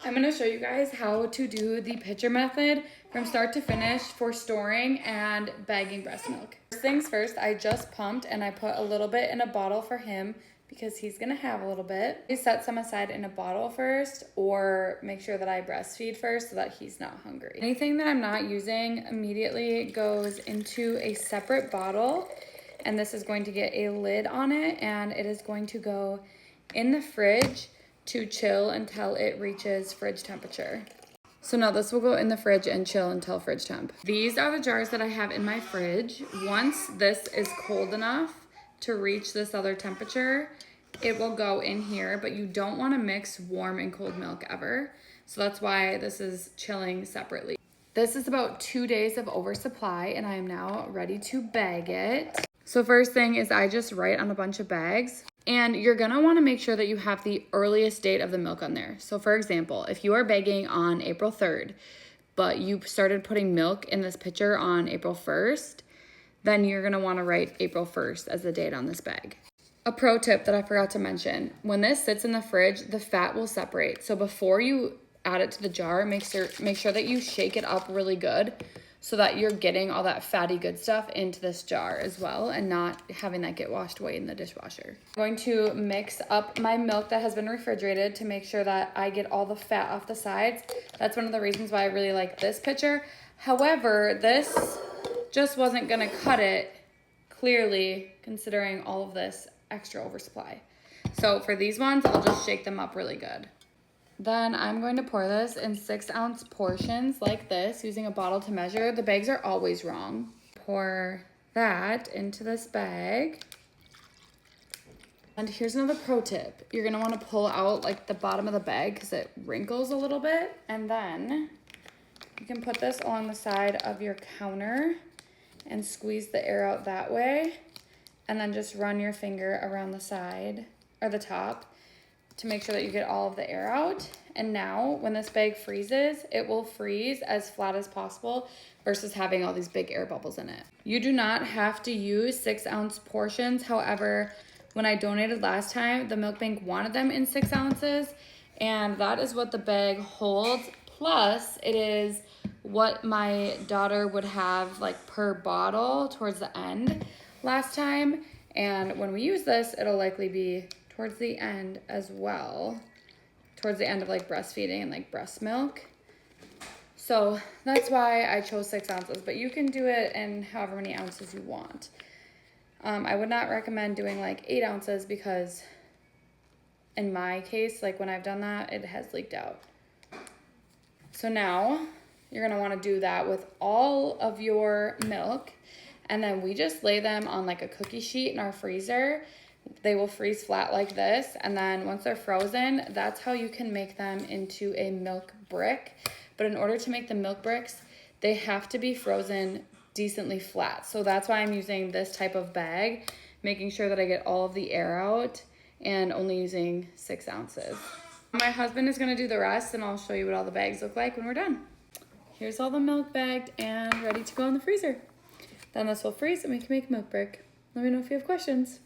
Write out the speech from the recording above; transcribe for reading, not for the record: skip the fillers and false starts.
I'm gonna show you guys how to do the pitcher method from start to finish for storing and bagging breast milk. First things first, I just pumped and I put a little bit in a bottle for him because he's gonna have a little bit. I set some aside in a bottle first, or make sure that I breastfeed first so that he's not hungry. Anything that I'm not using immediately goes into a separate bottle, and this is going to get a lid on it, and it is going to go in the fridge to chill until it reaches fridge temperature. So now this will go in the fridge and chill until fridge temp. These are the jars that I have in my fridge. Once this is cold enough to reach this other temperature, it will go in here, but you don't want to mix warm and cold milk ever. So that's why this is chilling separately. This is about 2 days of oversupply, and I am now ready to bag it. So first thing is I just write on a bunch of bags, and you're gonna wanna make sure that you have the earliest date of the milk on there. So for example, if you are bagging on April 3rd, but you started putting milk in this pitcher on April 1st, then you're gonna wanna write April 1st as the date on this bag. A pro tip that I forgot to mention, when this sits in the fridge, the fat will separate. So before you add it to the jar, make sure that you shake it up really good so that you're getting all that fatty good stuff into this jar as well and not having that get washed away in the dishwasher. I'm going to mix up my milk that has been refrigerated to make sure that I get all the fat off the sides. That's one of the reasons why I really like this pitcher. However, this just wasn't gonna cut it clearly considering all of this extra oversupply. So for these ones, I'll just shake them up really good. Then I'm going to pour this in 6-ounce portions like this using a bottle to measure. The bags are always wrong. Pour that into this bag. And here's another pro tip. You're gonna wanna pull out like the bottom of the bag because it wrinkles a little bit. And then you can put this along the side of your counter and squeeze the air out that way. And then just run your finger around the side or the top to make sure that you get all of the air out. And now when this bag freezes, it will freeze as flat as possible versus having all these big air bubbles in it. You do not have to use 6-ounce portions. However, when I donated last time, the milk bank wanted them in 6 ounces, and that is what the bag holds. Plus it is what my daughter would have like per bottle towards the end last time. And when we use this, it'll likely be towards the end as well, towards the end of like breastfeeding and like breast milk. So that's why I chose 6 ounces, but you can do it in however many ounces you want. I would not recommend doing like 8 ounces because in my case, like when I've done that, it has leaked out. So now you're gonna wanna do that with all of your milk, and then we just lay them on like a cookie sheet in our freezer. They will freeze flat like this, and then once they're frozen, that's how you can make them into a milk brick. But in order to make the milk bricks, they have to be frozen decently flat. So that's why I'm using this type of bag, making sure that I get all of the air out and only using 6 ounces. My husband is gonna do the rest, and I'll show you what all the bags look like when we're done. Here's all the milk bagged and ready to go in the freezer. Then this will freeze and we can make a milk brick. Let me know if you have questions.